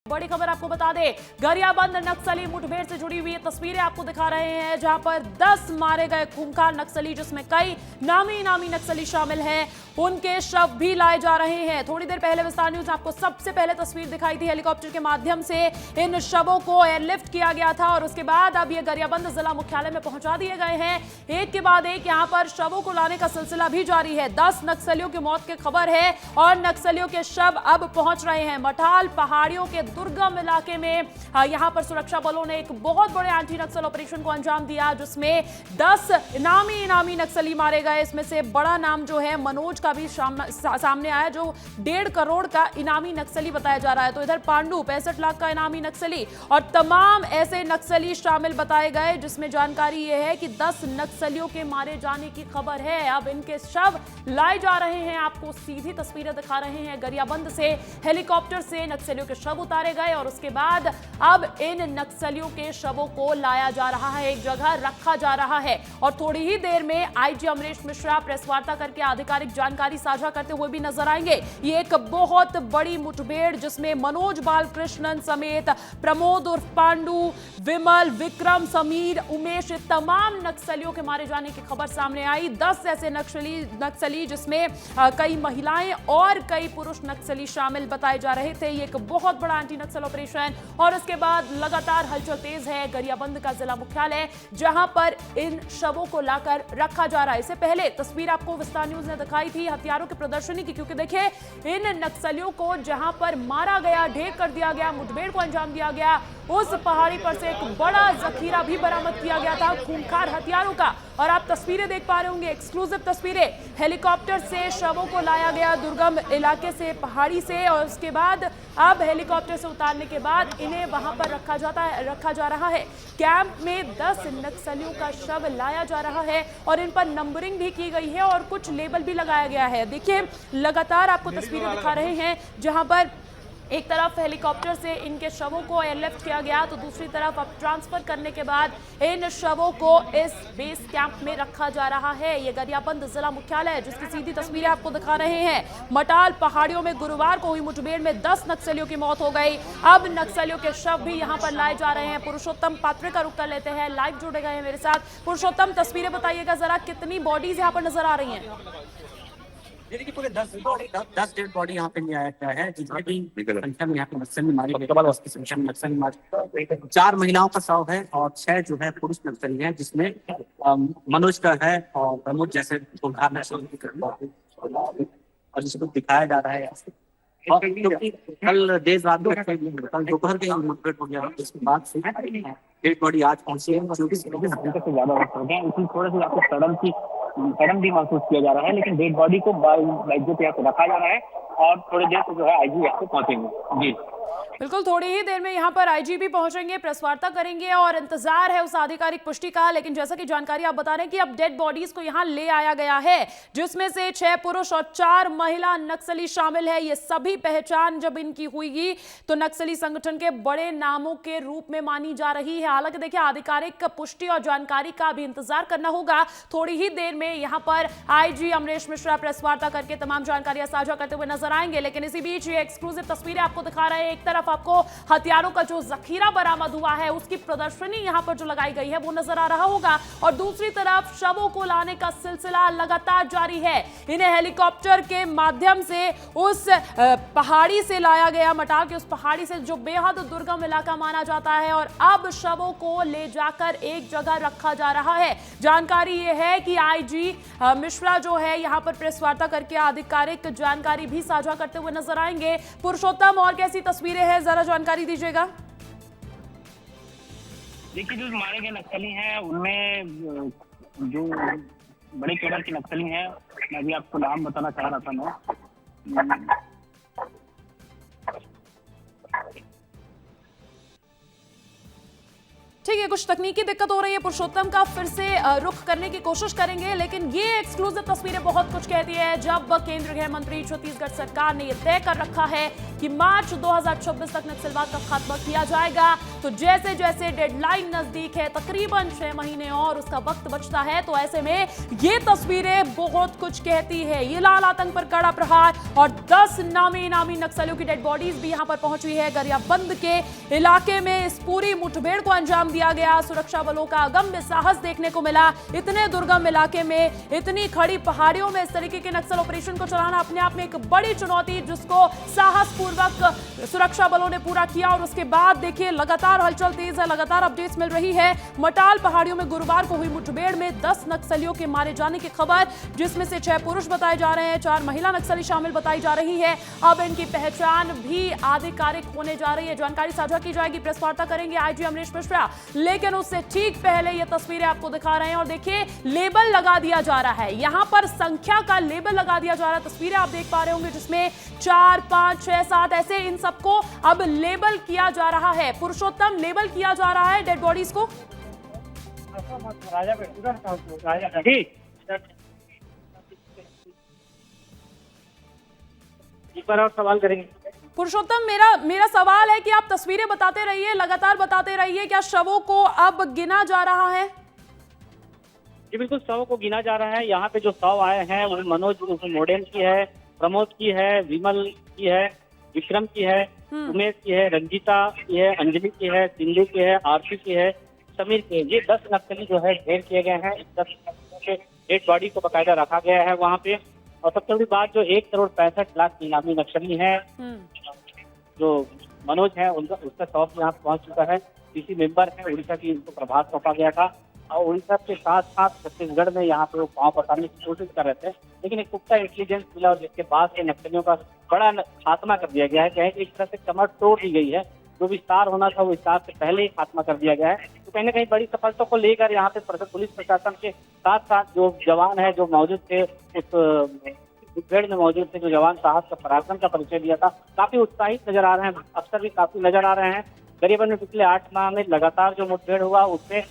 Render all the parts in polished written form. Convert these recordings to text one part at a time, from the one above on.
बड़ी खबर आपको बता दें, गरियाबंद नक्सली मुठभेड़ से जुड़ी हुई तस्वीरें आपको दिखा रहे हैं, जहां पर 10 मारे गए खूंखार नक्सली, जिसमें कई नामी नक्सली शामिल हैं, उनके शव भी लाए जा रहे हैं। थोड़ी देर पहले विस्तार न्यूज आपको सबसे पहले तस्वीर दिखाई थी, हेलीकॉप्टर के माध्यम से इन शवों को एयरलिफ्ट किया गया था और उसके बाद अब ये गरियाबंद जिला मुख्यालय में पहुंचा दिए गए हैं। एक के बाद एक यहां पर शवों को लाने का सिलसिला भी जारी है। 10 नक्सलियों की मौत की खबर है और नक्सलियों के शव अब पहुंच रहे हैं। मटाल पहाड़ियों के दुर्गम इलाके में यहां पर सुरक्षा बलों ने एक बहुत बड़े एंटी नक्सल ऑपरेशन को अंजाम दिया, जिसमें 10 इनामी नक्सली मारे गए। इसमें से बड़ा नाम जो है मनोज का भी सामने आया, जो 1.5 करोड़ का इनामी नक्सली बताया जा रहा है। तो इधर पांडु 65 लाख का इनामी नक्सली और तमाम ऐसे नक्सली शामिल बताए गए, जिसमें जानकारी यह है कि 10 नक्सलियों के मारे जाने की खबर है। अब इनके शव लाए जा रहे हैं, आपको सीधी तस्वीरें दिखा रहे हैं। गरियाबंद से हेलीकॉप्टर से नक्सलियों के शव उतारे गए और उसके बाद अब इन नक्सलियों के शवों को लाया जा रहा है, एक जगह रखा जा रहा है। और थोड़ी ही देर में आईजी अमरेश मिश्रा प्रेस वार्ता करके आधिकारिक जानकारी साझा करते हुए भी नजर आएंगे। ये एक बहुत बड़ी मुठभेड़, जिसमें मनोज बालकृष्णन समेत प्रमोद उर्फ पांडु, विमल, विक्रम, समीर, उमेश, तमाम नक्सलियों के मारे जाने की खबर सामने आई। 10 ऐसे नक्सली जिसमें कई महिलाएं और कई पुरुष नक्सली शामिल बताए जा रहे थे। ये एक बहुत बड़ा एंटी नक्सल ऑपरेशन और उसके बाद लगातार हलचल तेज है गरियाबंद का जिला मुख्यालय, जहां पर इन शवों को लाकर रखा जा रहा है। इससे पहले तस्वीर आपको विस्तार न्यूज ने दिखाई थी हथियारों की प्रदर्शनी की, क्योंकि देखिए इन नक्सलियों को जहां पर मारा गया, ढेर कर दिया गया, मुठभेड़ को अंजाम दिया गया, उस पहाड़ी पर से एक बड़ा जखीरा भी बरामद किया गया था खूंखार हथियारों का। और आप तस्वीरें देख पा रहे होंगे, एक्सक्लूसिव तस्वीरें, हेलीकॉप्टर से शवों को लाया गया दुर्गम इलाके से, पहाड़ी से, और उसके बाद अब हेलीकॉप्टर से उतारने के बाद इन्हें वहां पर रखा जा रहा है। कैंप में 10 नक्सलियों का शव लाया जा रहा है और इन पर नंबरिंग भी की गई है और कुछ लेबल भी लगाया गया है। देखिए लगातार आपको तस्वीरें दिखा रहे हैं, जहां पर एक तरफ हेलीकॉप्टर से इनके शवों को एयरलिफ्ट किया गया, तो दूसरी तरफ अब ट्रांसफर करने के बाद इन शवों को इस बेस कैंप में रखा जा रहा है। ये गरियाबंद जिला मुख्यालय है, जिसकी सीधी तस्वीरें आपको दिखा रहे हैं। मटाल पहाड़ियों में गुरुवार को हुई मुठभेड़ में 10 नक्सलियों की मौत हो गई। अब नक्सलियों के शव भी यहां पर लाए जा रहे हैं। पुरुषोत्तम पात्रे का रुख कर लेते हैं, लाइव जुड़े गए हैं मेरे साथ। पुरुषोत्तम, तस्वीरें बताइएगा जरा, कितनी बॉडीज यहाँ पर नजर आ रही हैं? देखिए पूरे 10 डेड बॉडी यहाँ पे नहीं आया गया है, जितने भी संख्या में यहाँ पे नक्सली मारी गई, उसकी संख्या में नक्सली मारी 4 महिलाओं का शव है और 6 जो है पुरुष नक्सली हैं, जिसमें मनोज का है और प्रमोद जैसे और जिसको दिखाया जा रहा है। और क्योंकि कल देर रात को कल दोपहर के मुठभेड़ हो गया, उसके बाद से डेड बॉडी आज पहुंची है, क्योंकि से ज्यादा वक्त हो गया, इसलिए थोड़ा सा आपको सड़न भी महसूस किया जा रहा है। लेकिन डेड बॉडी को बाइक पे यहाँ पे रखा जा रहा है और थोड़ी देर से जो है आईजी यहाँ पे पहुंचेंगे। जी बिल्कुल, थोड़ी ही देर में यहाँ पर आईजी भी पहुंचेंगे, प्रेस वार्ता करेंगे और इंतजार है उस आधिकारिक पुष्टि का। लेकिन जैसा कि जानकारी आप बता रहे हैं कि अब डेड बॉडीज को यहाँ ले आया गया है, जिसमें से 6 पुरुष और 4 महिला नक्सली शामिल है। ये सभी पहचान जब इनकी हुई तो नक्सली संगठन के बड़े नामों के रूप में मानी जा रही है। हालांकि देखिए आधिकारिक पुष्टि और जानकारी का भी इंतजार करना होगा। थोड़ी ही देर में यहाँ पर आईजी अमरेश मिश्रा प्रेस वार्ता करके तमाम जानकारियां साझा करते हुए नजर आएंगे। लेकिन इसी बीच ये एक्सक्लूसिव तस्वीरें आपको दिखा रहे हैं। एक तरफ आपको हथियारों का जो जखीरा बरामद हुआ है, उसकी प्रदर्शनी यहां पर जो लगाई गई है वो नजर आ रहा होगा, और दूसरी तरफ शवों को लाने का सिलसिला लगातार जारी है। इन्हें हेलीकॉप्टर के माध्यम से उस पहाड़ी से लाया गया, मटाल के उस पहाड़ी से जो बेहद दुर्गम इलाका माना जाता है, और अब शवों को ले जाकर एक जगह रखा जा रहा है। जानकारी यह है कि आईजी मिश्रा जो है यहां पर प्रेस वार्ता करके आधिकारिक जानकारी भी साझा करते हुए नजर आएंगे। पुरुषोत्तम, और कैसी तस्वीरें हैं, जरा जानकारी दीजिएगा। देखिए जो मारे गए नक्सली हैं उनमें जो बड़े कैडर के नक्सली हैं, मैं भी आपको नाम बताना चाह रहा था मैं। ठीक है, कुछ तकनीकी दिक्कत हो रही है, पुरुषोत्तम का फिर से रुख करने की कोशिश करेंगे। लेकिन ये एक्सक्लूसिव तस्वीरें बहुत कुछ कहती है, जब केंद्रीय गृह मंत्री छत्तीसगढ़ सरकार ने यह तय कर रखा है कि मार्च 2026 तक नक्सलवाद का खात्मा किया जाएगा। तो जैसे जैसे डेडलाइन नजदीक है, तकरीबन 6 महीने और उसका वक्त बचता है, तो ऐसे में ये तस्वीरें बहुत कुछ कहती है। ये लाल आतंक पर कड़ा प्रहार और 10 नामी इनामी नक्सलियों की डेड बॉडीज भी यहां पर पहुंची है। गरियाबंद के इलाके में इस पूरी मुठभेड़ को अंजाम दिया गया। सुरक्षा बलों का अगम्य साहस देखने को मिला। इतने दुर्गम इलाके में, इतनी खड़ी पहाड़ियों में इस तरीके के नक्सल ऑपरेशन को चलाना अपने आप में एक बड़ी चुनौती, जिसको साहसपूर्वक सुरक्षा बलों ने पूरा किया। और उसके बाद देखिए लगातार हलचल तेज है, लगातार अपडेट्स मिल रही है। मटाल पहाड़ियों में गुरुवार को हुई मुठभेड़ में 10 नक्सलियों के मारे जाने की खबर, जिसमें से 6 पुरुष बताए जा रहे हैं, 4 महिला नक्सली शामिल बताई जा रही है। अब इनकी पहचान भी आधिकारिक होने जा रही है, जानकारी साझा की जाएगी। प्रेस वार्ता करेंगे आईजी अमरीश मिश्रा, लेकिन उससे ठीक पहले ये तस्वीरें आपको दिखा रहे हैं। और देखिए लेबल लगा दिया जा रहा है, यहां पर संख्या का लेबल लगा दिया जा रहा है। तस्वीरें आप देख पा रहे होंगे जिसमें 4, 5, 6, 7 ऐसे इन सबको अब लेबल किया जा रहा है। पुरुषोत्तम, लेबल किया जा रहा है डेड बॉडीज को। एक बार और सवाल करेंगे। पुरुषोत्तम, मेरा सवाल है कि आप तस्वीरें बताते रहिए, लगातार बताते रहिए, क्या शवों को अब गिना जा रहा है? जी बिल्कुल, शवों को गिना जा रहा है। यहाँ पे जो शव आए हैं वो मनोज मोडेन की है, प्रमोद की है, विमल की है, विक्रम की है, उमेश की है, रंजीता की है, अंजलि की है, सिंधु की है, आरती की है, समीर की है। ये 10 नक्सली जो है ढेर किए गए हैं। 10 नक्सलियों के डेड बॉडी को बकायदा रखा गया है वहाँ पे। और सबसे बड़ी बात, जो 1,65,00,000 इनामी नक्सली हैं, जो मनोज है उसका शव यहाँ पहुंच चुका है। सीसी मेंबर है उड़ीसा की, इनको प्रभात सौंपा गया था और उड़ीसा के साथ साथ छत्तीसगढ़ में यहाँ पे वो पाँव पसारने की कोशिश कर रहे थे, लेकिन एक पुख्ता इंटेलिजेंस मिला और जिसके बाद से नक्सलियों का बड़ा खात्मा कर दिया गया है। कहें कि एक तरह से कमर तोड़ दी गई है। जो विस्तार होना था वो विस्तार से पहले ही खात्मा कर दिया गया है। तो कहीं ना कहीं बड़ी सफलता को लेकर यहाँ पे पुलिस प्रशासन के साथ साथ जो जवान है जो मौजूद थे, उस मुठभेड़ में मौजूद थे, जो जवान साहस का पराक्रम का परिचय दिया था, काफी उत्साहित नजर आ रहे हैं। अफसर भी काफी नजर आ रहे हैं। गरियाबंद में पिछले 8 माह में लगातार जो मुठभेड़ हुआ उससे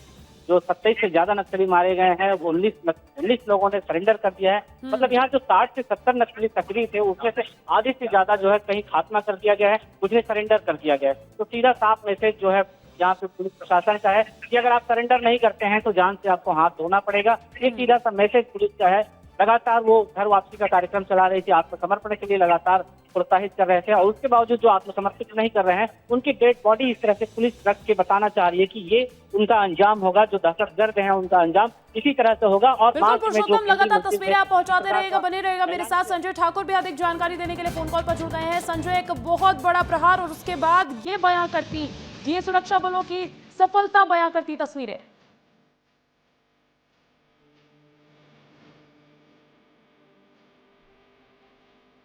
जो 27 से ज्यादा नक्सली मारे गए हैं, वो 19 लोगों ने सरेंडर कर दिया है। मतलब यहाँ जो 60 से 70 नक्सली सक्रिय थे उसमें से आधे से ज्यादा जो है कहीं खात्मा कर दिया गया है, कुछ ने सरेंडर कर दिया गया है। तो सीधा साफ मैसेज जो है यहाँ पे पुलिस प्रशासन का है कि अगर आप सरेंडर नहीं करते हैं तो जान से आपको हाथ धोना पड़ेगा। ये सीधा सा मैसेज पुलिस का है। लगातार वो घर वापसी का कार्यक्रम चला रही थी, आत्मसमर्पण के लिए लगातार प्रोत्साहित कर रहे थे और उसके बावजूद जो आत्मसमर्पित नहीं कर रहे हैं उनकी डेड बॉडी इस तरह से पुलिस रख के बताना चाह रही है कि ये उनका अंजाम होगा, जो दहशतगर्द हैं उनका अंजाम इसी तरह से होगा। और पुरुषोत्तम, लगातार तस्वीरें आप पहुंचाते रहेगा, बने रहेगा मेरे साथ। संजय ठाकुर भी अधिक जानकारी देने के लिए फोन कॉल पर जुड़ गए हैं। संजय, एक बहुत बड़ा प्रहार और उसके बाद ये बयां करती, ये सुरक्षा बलों की सफलता बयां करती तस्वीरें।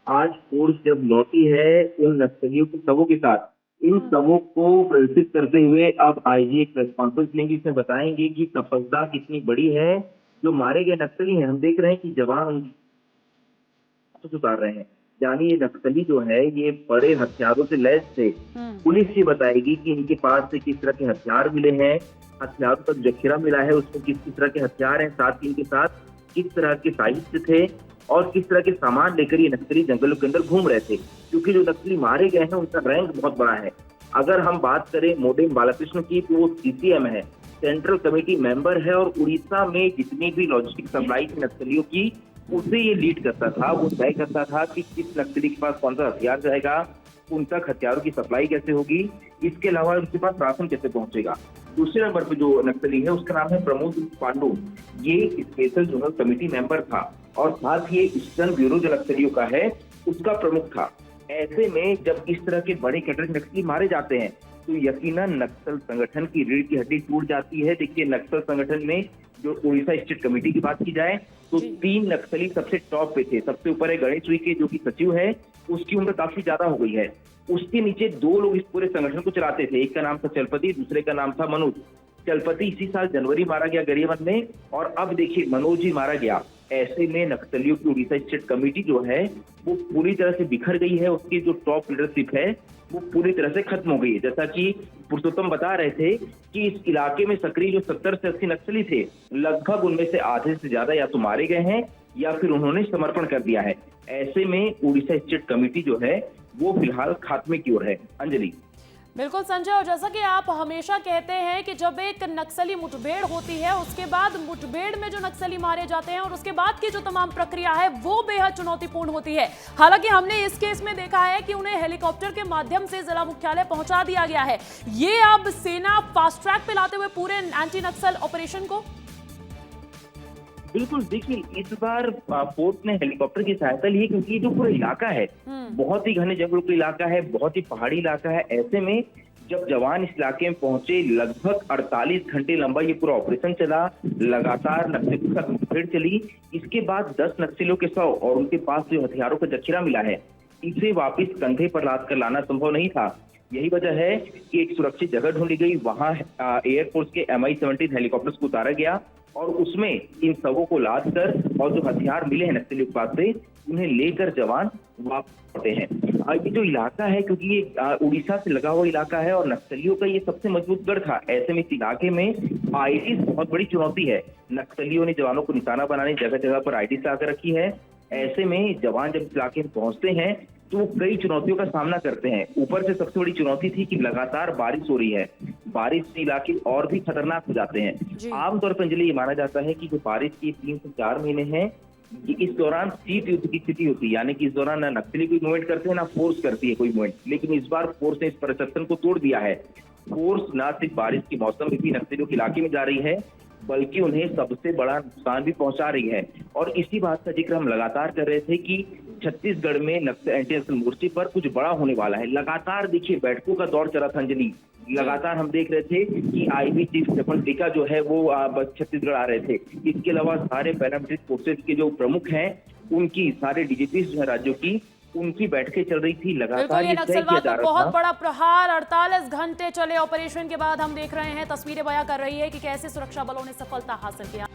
आज फोर्स जब लौटी है उन नक्सलियों के शवों के साथ, इन शवों को प्रदर्शित करते हुए अब आईजी एक प्रेस कॉन्फ्रेंस लेंगे, इसमें बताएंगे कि सफलता कितनी बड़ी है। जो मारे गए नक्सली हैं, हम देख रहे हैं कि जवान उतार रहे हैं, यानी ये नक्सली जो है ये बड़े हथियारों से लैस थे। पुलिस ये बताएगी कि इनके पास से किस तरह के हथियार मिले हैं, हथियारों का जखीरा मिला है उसमें किस तरह के हथियार हैं, साथ ही इनके साथ किस तरह के साहित्य थे और किस तरह के सामान लेकर ये नक्सली जंगलों के अंदर घूम रहे थे। क्योंकि जो नक्सली मारे गए हैं उनका रैंक बहुत बड़ा है। अगर हम बात करें मोडेम बालाकृष्ण की, तो वो सीसीएम है, सेंट्रल कमेटी मेंबर है और उड़ीसा में जितनी भी लॉजिस्टिक सप्लाई थी नक्सलियों की उसे ये लीड करता था। वो तय करता था कि किस नक्सली के पास कौन सा हथियार जाएगा, उन तक हथियारों की सप्लाई कैसे होगी, इसके अलावा उनके पास राशन कैसे पहुंचेगा। दूसरे नंबर पे जो नक्सली है उसका नाम है प्रमोद पांडु। ये स्पेशल जोनल कमेटी मेंबर था और साथ ही ईस्टर्न ब्यूरो जो नक्सलियों का है उसका प्रमुख था। ऐसे में जब इस तरह के बड़े कैडर नक्सली मारे जाते हैं तो यकीनन नक्सल संगठन की रीढ़ की हड्डी टूट जाती है। देखिए, नक्सल संगठन में जो उड़ीसा स्टेट कमेटी की बात की जाए तो 3 नक्सली सबसे टॉप पे थे। सबसे ऊपर है गणेश उइके जो कि सचिव है, उसकी उम्र काफी ज्यादा हो गई है। उसके नीचे 2 लोग इस पूरे संगठन को चलाते थे, एक का नाम था चलपति, दूसरे का नाम था मनोज। चलपति इसी साल जनवरी मारा गया गरियाबंद में और अब देखिए मनोज ही मारा गया। ऐसे में नक्सलियों की उड़ीसा स्टेट कमेटी जो है वो पूरी तरह से बिखर गई है। उसकी जो टॉप लीडरशिप है वो पूरी तरह से खत्म हो गई है। जैसा कि पुरुषोत्तम बता रहे थे कि इस इलाके में सक्रिय जो 70 से 80 नक्सली थे, लगभग उनमें से आधे से ज्यादा या तो मारे गए हैं या फिर उन्होंने समर्पण कर दिया है। ऐसे में उड़ीसा स्टेट कमेटी जो है वो फिलहाल खात्मे की ओर है। अंजलि। बिल्कुल संजय, और जैसा कि आप हमेशा कहते हैं कि जब एक नक्सली मुठभेड़ होती है उसके बाद मुठभेड़ में जो नक्सली मारे जाते हैं और उसके बाद की जो तमाम प्रक्रिया है वो बेहद चुनौतीपूर्ण होती है। हालांकि हमने इस केस में देखा है कि उन्हें हेलीकॉप्टर के माध्यम से जिला मुख्यालय पहुंचा दिया गया है। ये अब सेना फास्ट ट्रैक पे लाते हुए पूरे एंटी नक्सल ऑपरेशन को। बिल्कुल, देखिए इस बार फोर्स ने हेलीकॉप्टर की सहायता ली है क्योंकि ये जो पूरा इलाका है बहुत ही घने जंगलों का इलाका है, बहुत ही पहाड़ी इलाका है। ऐसे में जब जवान इस इलाके में पहुंचे, लगभग 48 घंटे लंबा ये पूरा ऑपरेशन चला, लगातार नक्सलियों के साथ मुठभेड़ चली। इसके बाद 10 नक्सलियों के शव और उनके पास जो हथियारों का जखीरा मिला है, इसे वापस कंधे पर लाद कर लाना संभव नहीं था। यही वजह है कि एक सुरक्षित जगह ढूंढी गई, वहां एयरफोर्स के MI-17 हेलीकॉप्टर्स को उतारा गया और उसमें इन सबों को लाद कर और जो हथियार मिले हैं नक्सलियों के पास से, उन्हें लेकर जवान वापस लौटे हैं। ये जो इलाका है, क्योंकि ये उड़ीसा से लगा हुआ इलाका है और नक्सलियों का ये सबसे मजबूत गढ़ था, ऐसे में इस इलाके में आईडीज बहुत बड़ी चुनौती है। नक्सलियों ने जवानों को निशाना बनाने जगह जगह पर आईडीज लाकर रखी है। ऐसे में जवान जब इस इलाके में पहुंचते हैं तो वो कई चुनौतियों का सामना करते हैं। ऊपर से सबसे बड़ी चुनौती थी कि लगातार बारिश हो रही है, बारिश से इलाके और भी खतरनाक हो जाते हैं। आमतौर पर अंजलि ये माना जाता है कि जो बारिश की 3 से 4 महीने हैं, इस दौरान शीत युद्ध की स्थिति होती है, यानी कि इस दौरान ना नक्सली कोई मूवमेंट करते हैं ना फोर्स करती है कोई मूवमेंट। लेकिन इस बार फोर्स ने इस परिवर्तन को तोड़ दिया है। फोर्स न सिर्फ बारिश के मौसम में भी नक्सलियों के इलाके में जा रही है, बल्कि उन्हें सबसे बड़ा नुकसान भी पहुंचा रही है। और इसी बात का जिक्र हम लगातार कर रहे थे कि छत्तीसगढ़ में एंटी नक्सल मोर्चे पर कुछ बड़ा होने वाला है। लगातार देखिए बैठकों का दौर चला था अंजलि, लगातार हम देख रहे थे कि आईबी चीफ स्टेफन टिका जो है वो छत्तीसगढ़ आ रहे थे। इसके अलावा सारे पैरामिलिट्री फोर्सेज के जो प्रमुख हैं, उनकी सारे डीजीपी जो है राज्यों की, उनकी बैठकें चल रही थी। लगातार ये नक्सलवाद पर बहुत बड़ा प्रहार 48 घंटे चले ऑपरेशन के बाद हम देख रहे हैं, तस्वीरें बयां कर रही है कि कैसे सुरक्षा बलों ने सफलता हासिल किया।